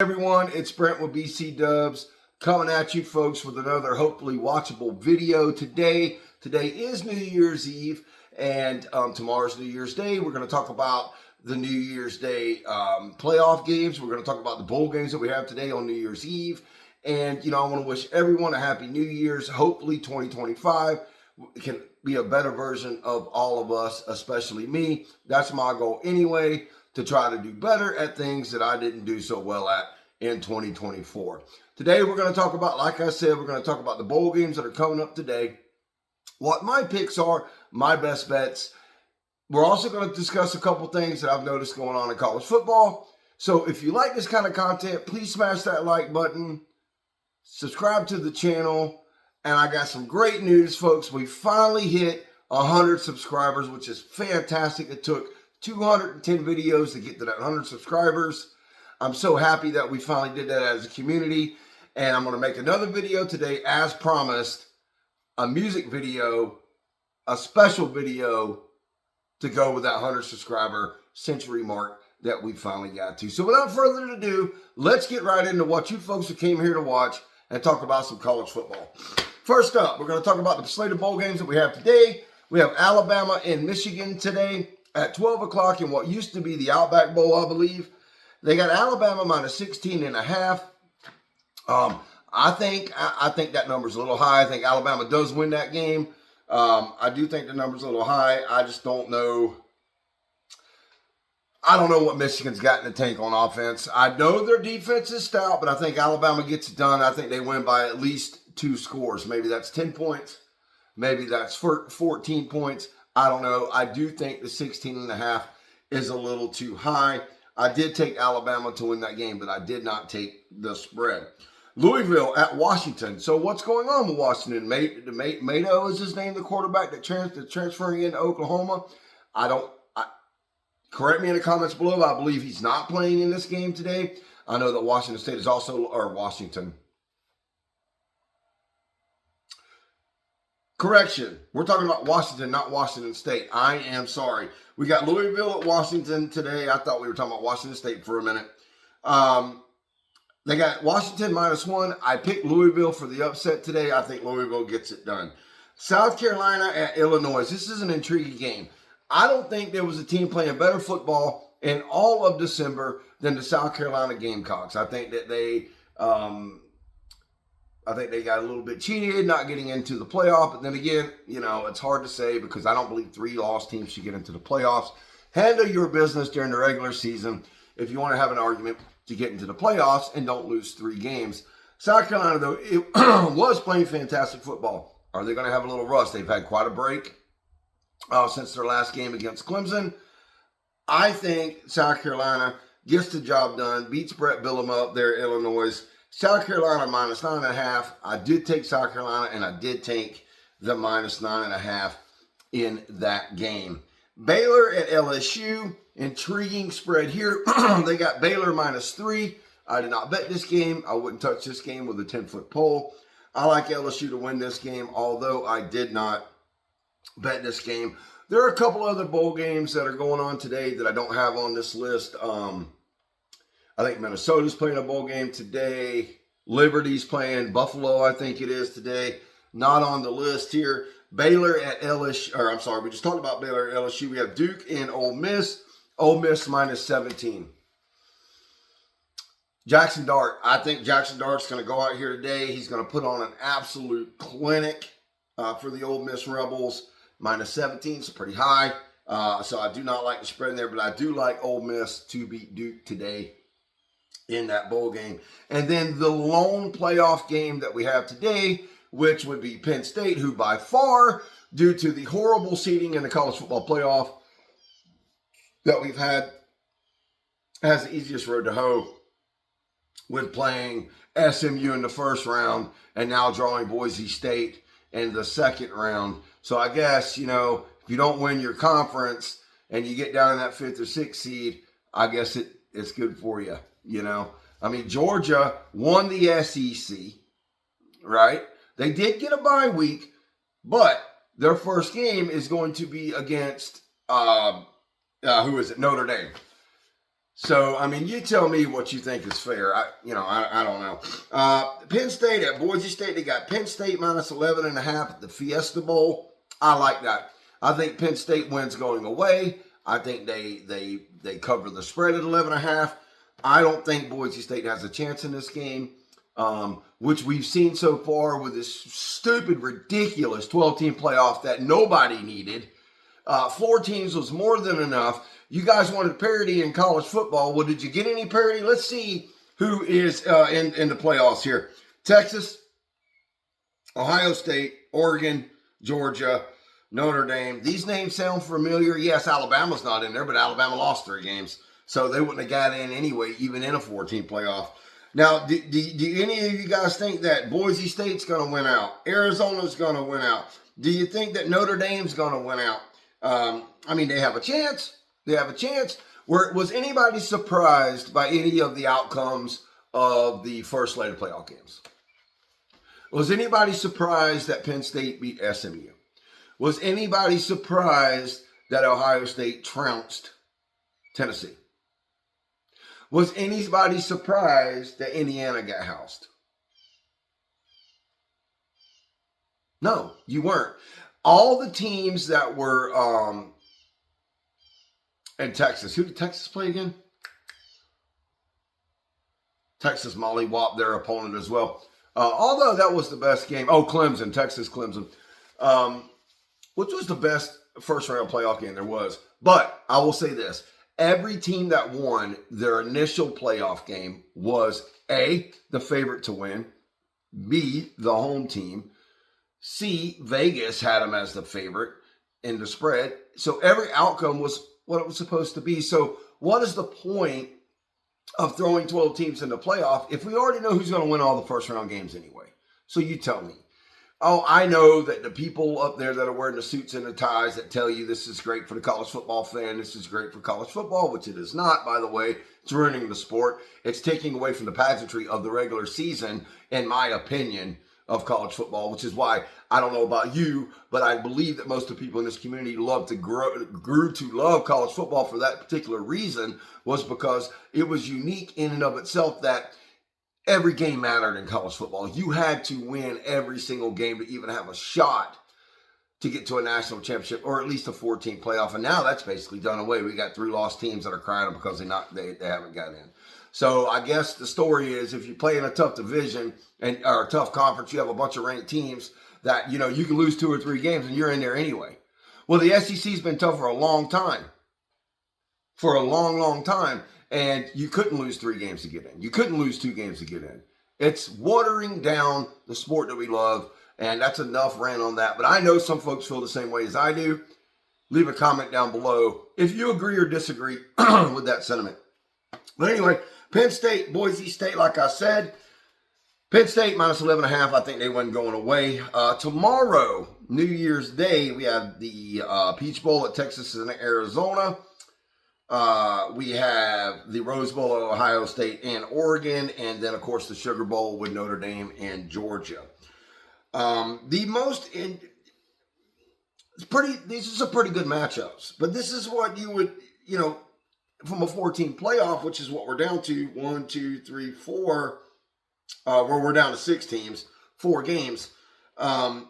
Everyone, it's Brent with BC Dubs coming at you folks with another hopefully watchable video today. Today is New Year's Eve and tomorrow's New Year's Day. We're going to talk about the New Year's Day playoff games. We're going to talk about the bowl games that we have today on New Year's Eve. And, I want to wish everyone a happy New Year's. Hopefully 2025 can be a better version of all of us, especially me. That's my goal anyway, to try to do better at things that I didn't do so well at in 2024. Today, we're going to talk about, like I said, we're going to talk about the bowl games that are coming up today, what my picks are, my best bets. We're also going to discuss a couple things that I've noticed going on in college football. So if you like this kind of content, please smash that like button, subscribe to the channel, and I got some great news, folks. We finally hit 100 subscribers, which is fantastic. It took 210 videos to get to that 100 subscribers. I'm so happy that we finally did that as a community. And I'm going to make another video today, as promised, a music video, a special video to go with that 100 subscriber century mark that we finally got to. So without further ado, let's get right into what you folks who came here to watch and talk about some college football. First up, we're going to talk about the slate of bowl games that we have today. We have Alabama and Michigan today at 12 o'clock in what used to be the Outback Bowl, I believe. They got Alabama minus 16.5. I think that number's a little high. I think Alabama does win that game. I do think the number's a little high. I just don't know. I don't know what Michigan's got in the tank on offense. I know their defense is stout, but I think Alabama gets it done. I think they win by at least 2 scores. Maybe that's 10 points. Maybe that's 14 points. I don't know. I do think the 16.5 is a little too high. I did take Alabama to win that game, but I did not take the spread. Louisville at Washington. So what's going on with Washington? Mato is his name, the quarterback that's transferring into Oklahoma. Correct me in the comments below. I believe he's not playing in this game today. I know that Washington State is also, or Washington. Correction. We're talking about Washington, not Washington State. I am sorry. We got Louisville at Washington today. I thought we were talking about Washington State for a minute. They got Washington -1. I picked Louisville for the upset today. I think Louisville gets it done. South Carolina at Illinois. This is an intriguing game. I don't think there was a team playing better football in all of December than the South Carolina Gamecocks. I think that they got a little bit cheated, not getting into the playoff. But then again, it's hard to say because I don't believe 3 lost teams should get into the playoffs. Handle your business during the regular season if you want to have an argument to get into the playoffs and don't lose 3 games. South Carolina, though, it was playing fantastic football. Are they going to have a little rust? They've had quite a break since their last game against Clemson. I think South Carolina gets the job done, beats Brett Bielema up there at Illinois. South Carolina -9.5. I did take South Carolina, and I did take the -9.5 in that game. Baylor at LSU. Intriguing spread here. They got Baylor -3. I did not bet this game. I wouldn't touch this game with a 10-foot pole. I like LSU to win this game, although I did not bet this game. There are a couple other bowl games that are going on today that I don't have on this list. I think Minnesota's playing a bowl game today. Liberty's playing Buffalo, I think it is today. Not on the list here. Baylor at LSU, or I'm sorry, we just talked about Baylor at LSU. We have Duke and Ole Miss. Ole Miss -17. Jackson Dart. I think Jackson Dart's going to go out here today. He's going to put on an absolute clinic for the Ole Miss Rebels. -17 is pretty high. So I do not like the spread in there, but I do like Ole Miss to beat Duke today in that bowl game. And then the lone playoff game that we have today, which would be Penn State, who by far, due to the horrible seeding in the college football playoff that we've had, has the easiest road to hoe with playing SMU in the first round and now drawing Boise State in the second round. So I guess, if you don't win your conference and you get down in that 5th or 6th seed, I guess it's good for you, I mean, Georgia won the SEC, right? They did get a bye week, but their first game is going to be against, Notre Dame. So, I mean, you tell me what you think is fair. I don't know. Penn State at Boise State, they got Penn State minus 11.5 at the Fiesta Bowl. I like that. I think Penn State wins going away. I think they cover the spread at 11.5. I don't think Boise State has a chance in this game, which we've seen so far with this stupid, ridiculous 12-team playoff that nobody needed. 4 teams was more than enough. You guys wanted parity in college football. Well, did you get any parity? Let's see who is in the playoffs here. Texas, Ohio State, Oregon, Georgia, Notre Dame. These names sound familiar. Yes, Alabama's not in there, but Alabama lost 3 games. So they wouldn't have got in anyway, even in a 4-team playoff. Now, do any of you guys think that Boise State's going to win out? Arizona's going to win out? Do you think that Notre Dame's going to win out? I mean, they have a chance. They have a chance. Was anybody surprised by any of the outcomes of the first slate of playoff games? Was anybody surprised that Penn State beat SMU? Was anybody surprised that Ohio State trounced Tennessee? Was anybody surprised that Indiana got housed? No, you weren't. All the teams that were in Texas. Who did Texas play again? Texas mollywopped their opponent as well. Although that was the best game. Oh, Clemson, Texas Clemson. Which was the best first round playoff game there was. But I will say this. Every team that won their initial playoff game was A, the favorite to win. B, the home team. C, Vegas had them as the favorite in the spread. So every outcome was what it was supposed to be. So what is the point of throwing 12 teams in the playoff if we already know who's going to win all the first round games anyway? So you tell me. Oh, I know that the people up there that are wearing the suits and the ties that tell you this is great for the college football fan, this is great for college football, which it is not, by the way. It's ruining the sport. It's taking away from the pageantry of the regular season, in my opinion, of college football, which is why I don't know about you, but I believe that most of the people in this community grew to love college football for that particular reason, was because it was unique in and of itself that every game mattered in college football. You had to win every single game to even have a shot to get to a national championship or at least a 14 playoff. And now that's basically done away. We got 3 lost teams that are crying because they haven't got in. So I guess the story is if you play in a tough division or a tough conference, you have a bunch of ranked teams that, you can lose 2 or 3 games and you're in there anyway. Well, the SEC's been tough for a long time. For a long, long time. And you couldn't lose 3 games to get in. You couldn't lose 2 games to get in. It's watering down the sport that we love. And that's enough rant on that. But I know some folks feel the same way as I do. Leave a comment down below if you agree or disagree with that sentiment. But anyway, Penn State, Boise State, like I said, Penn State minus 11.5. I think they went going away. Tomorrow, New Year's Day, we have the Peach Bowl at Texas and Arizona. We have the Rose Bowl at Ohio State and Oregon. And then, of course, the Sugar Bowl with Notre Dame and Georgia. These are some pretty good matchups. But this is what you would, from a 14 playoff, which is what we're down to, 1, 2, 3, 4, where we're down to 6 teams, 4 games. Other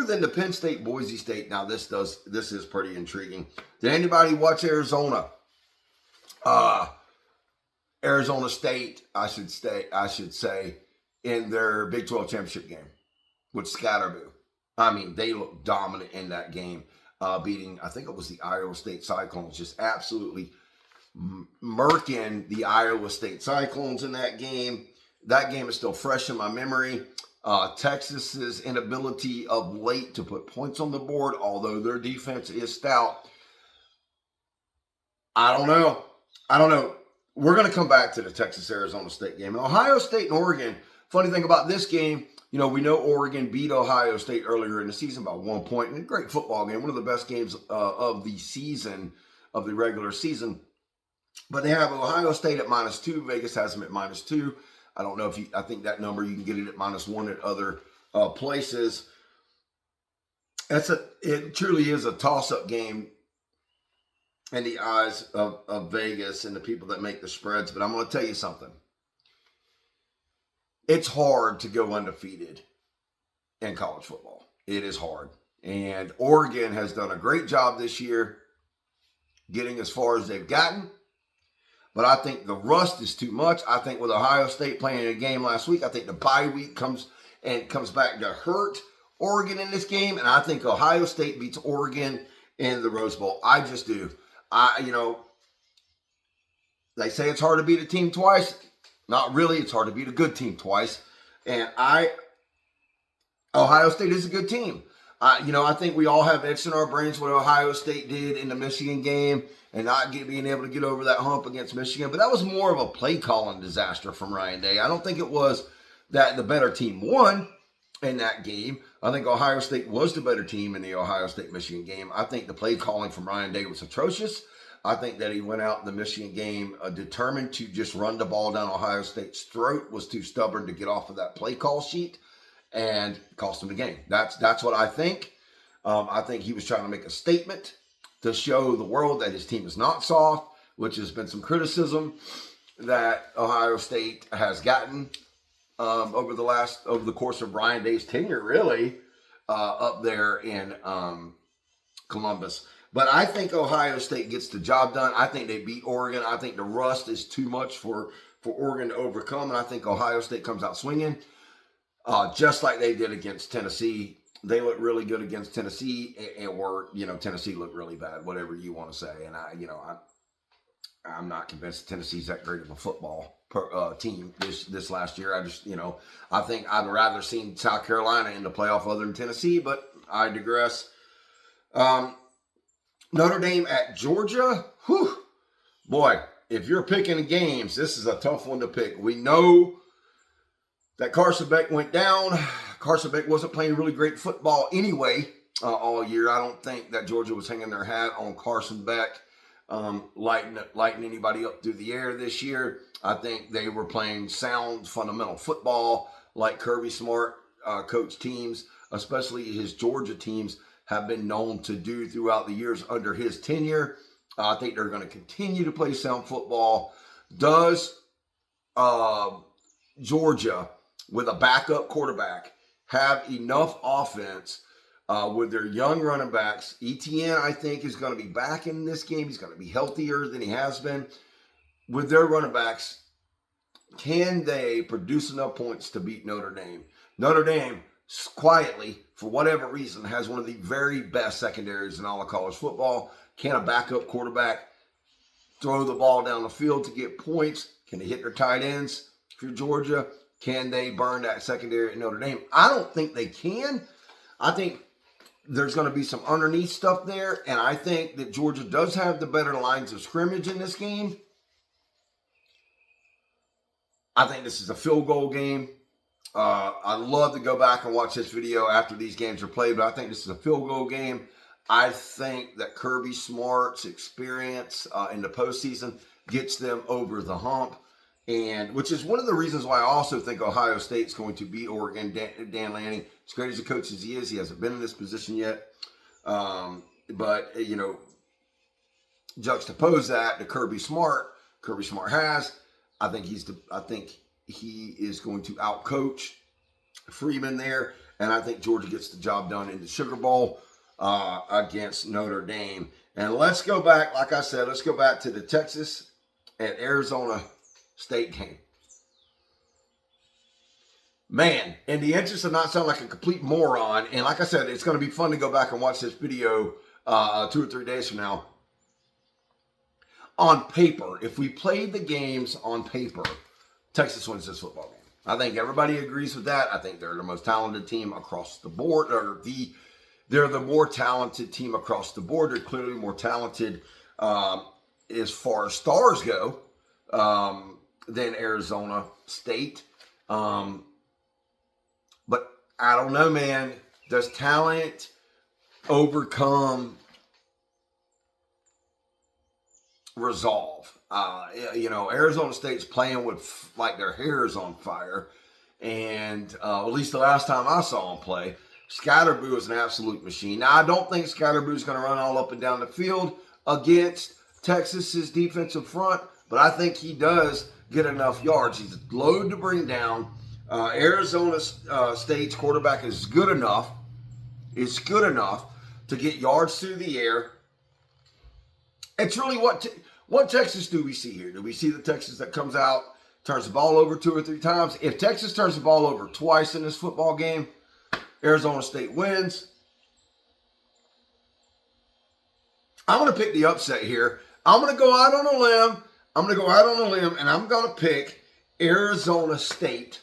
than the Penn State, Boise State, now this is pretty intriguing. Did anybody watch Arizona? Arizona State, I should say, in their Big 12 championship game with Scatterboo. I mean, they looked dominant in that game. Beating, I think it was the Iowa State Cyclones, just absolutely murking the Iowa State Cyclones in that game. That game is still fresh in my memory. Texas's inability of late to put points on the board, although their defense is stout. I don't know. We're going to come back to the Texas-Arizona State game. Ohio State and Oregon, funny thing about this game, we know Oregon beat Ohio State earlier in the season by 1 point. And a great football game, one of the best games of the season, of the regular season. But they have Ohio State at -2. Vegas has them at -2. I don't know I think that number, you can get it at -1 at other places. It truly is a toss-up game. in the eyes of Vegas and the people that make the spreads. But I'm going to tell you something. It's hard to go undefeated in college football. It is hard. And Oregon has done a great job this year getting as far as they've gotten. But I think the rust is too much. I think with Ohio State playing a game last week, I think the bye week comes back to hurt Oregon in this game. And I think Ohio State beats Oregon in the Rose Bowl. I just do. They say it's hard to beat a team twice. Not really. It's hard to beat a good team twice. And Ohio State is a good team. I think we all have etched in our brains what Ohio State did in the Michigan game and not being able to get over that hump against Michigan. But that was more of a play calling disaster from Ryan Day. I don't think it was that the better team won in that game. I think Ohio State was the better team in the Ohio State-Michigan game. I think the play calling from Ryan Day was atrocious. I think that he went out in the Michigan game determined to just run the ball down Ohio State's throat, was too stubborn to get off of that play call sheet, and cost him the game. That's what I think. I think he was trying to make a statement to show the world that his team is not soft, which has been some criticism that Ohio State has gotten over the course of Ryan Day's tenure, really, up there in Columbus. But I think Ohio State gets the job done. I think they beat Oregon. I think the rust is too much for Oregon to overcome, and I think Ohio State comes out swinging, just like they did against Tennessee. They looked really good against Tennessee, Tennessee looked really bad, whatever you want to say. And I'm not convinced Tennessee's that great of a football team this last year. I think I'd rather seen South Carolina in the playoff other than Tennessee, but I digress. Notre Dame at Georgia. Whew. Boy, if you're picking games, this is a tough one to pick. We know that Carson Beck went down. Carson Beck wasn't playing really great football anyway all year. I don't think that Georgia was hanging their hat on Carson Beck lighting anybody up through the air this year. I think they were playing sound, fundamental football like Kirby Smart coach teams, especially his Georgia teams, have been known to do throughout the years under his tenure. I think they're going to continue to play sound football. Does Georgia, with a backup quarterback, have enough offense with their young running backs? Etienne, I think, is going to be back in this game. He's going to be healthier than he has been. With their running backs, can they produce enough points to beat Notre Dame? Notre Dame, quietly, for whatever reason, has one of the very best secondaries in all of college football. Can a backup quarterback throw the ball down the field to get points? Can they hit their tight ends for Georgia? Can they burn that secondary at Notre Dame? I don't think they can. I think there's going to be some underneath stuff there, and I think that Georgia does have the better lines of scrimmage in this game. I think this is a field goal game. I'd love to go back and watch this video after these games are played, but I think this is a field goal game. I think that Kirby Smart's experience in the postseason gets them over the hump, and which is one of the reasons why I also think Ohio State's going to beat Oregon. Dan Lanning, as great as a coach as he is, he hasn't been in this position yet. But juxtapose that to Kirby Smart. Kirby Smart has. I think he is going to outcoach Freeman there, and I think Georgia gets the job done in the Sugar Bowl against Notre Dame. And let's go back, like I said, let's go back to the Texas and Arizona State game. Man, in the interest of not sounding like a complete moron, and like I said, it's going to be fun to go back and watch this video 2 or 3 days from now. On paper, if we played the games on paper, Texas wins this football game. I think everybody agrees with that. I think they're the most talented team across the board, or they're the more talented team across the board. They're clearly more talented as far as stars go than Arizona State. But I don't know, man. Does talent overcome resolve? Arizona State's playing with like their hair is on fire. And at least the last time I saw them play, Scatterboo is an absolute machine. Now, I don't think Scatterboo is going to run all up and down the field against Texas's defensive front, but I think he does get enough yards. He's a load to bring down. Arizona State's quarterback is good enough. It's good enough to get yards through the air. It's really what Texas do we see here? Do we see the Texas that comes out, turns the ball over 2 or 3 times? If Texas turns the ball over twice in this football game, Arizona State wins. I'm going to pick the upset here. I'm going to go out on a limb. And I'm going to pick Arizona State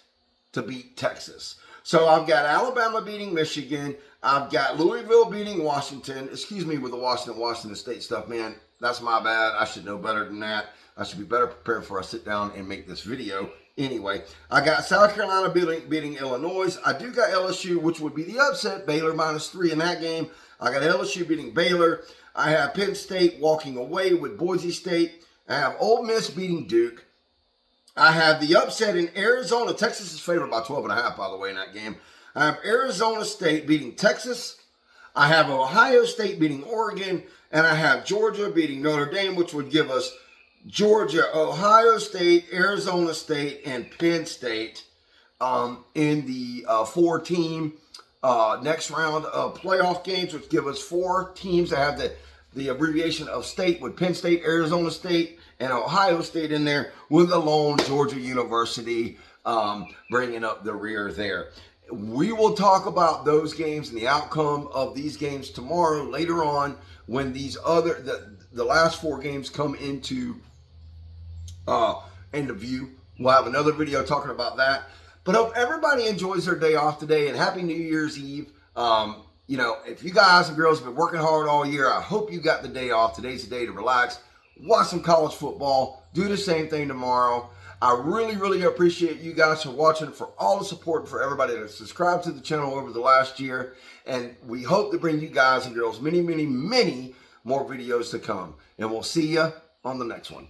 to beat Texas. So I've got Alabama beating Michigan. I've got Louisville beating Washington. Excuse me with the Washington State stuff, man. That's my bad. I should know better than that. I should be better prepared before I sit down and make this video. Anyway, I got South Carolina beating Illinois. I do got LSU, which would be the upset. Baylor -3 in that game. I got LSU beating Baylor. I have Penn State walking away with Boise State. I have Ole Miss beating Duke. I have the upset in Arizona. Texas is favored by 12.5, by the way, in that game. I have Arizona State beating Texas. I have Ohio State beating Oregon. And I have Georgia beating Notre Dame, which would give us Georgia, Ohio State, Arizona State, and Penn State in the 4-team next round of playoff games, which give us 4 teams that have the abbreviation of state, with Penn State, Arizona State, and Ohio State in there, with the lone Georgia University bringing up the rear there. We will talk about those games and the outcome of these games tomorrow, later on, when these the last 4 games come into view. We'll have another video talking about that. But hope everybody enjoys their day off today, and happy New Year's Eve. You know, if you guys and girls have been working hard all year, I hope you got the day off. Today's the day to relax, watch some college football, do the same thing tomorrow. I really, really appreciate you guys for watching, for all the support, and for everybody that subscribed to the channel over the last year. And we hope to bring you guys and girls many, many, many more videos to come. And we'll see you on the next one.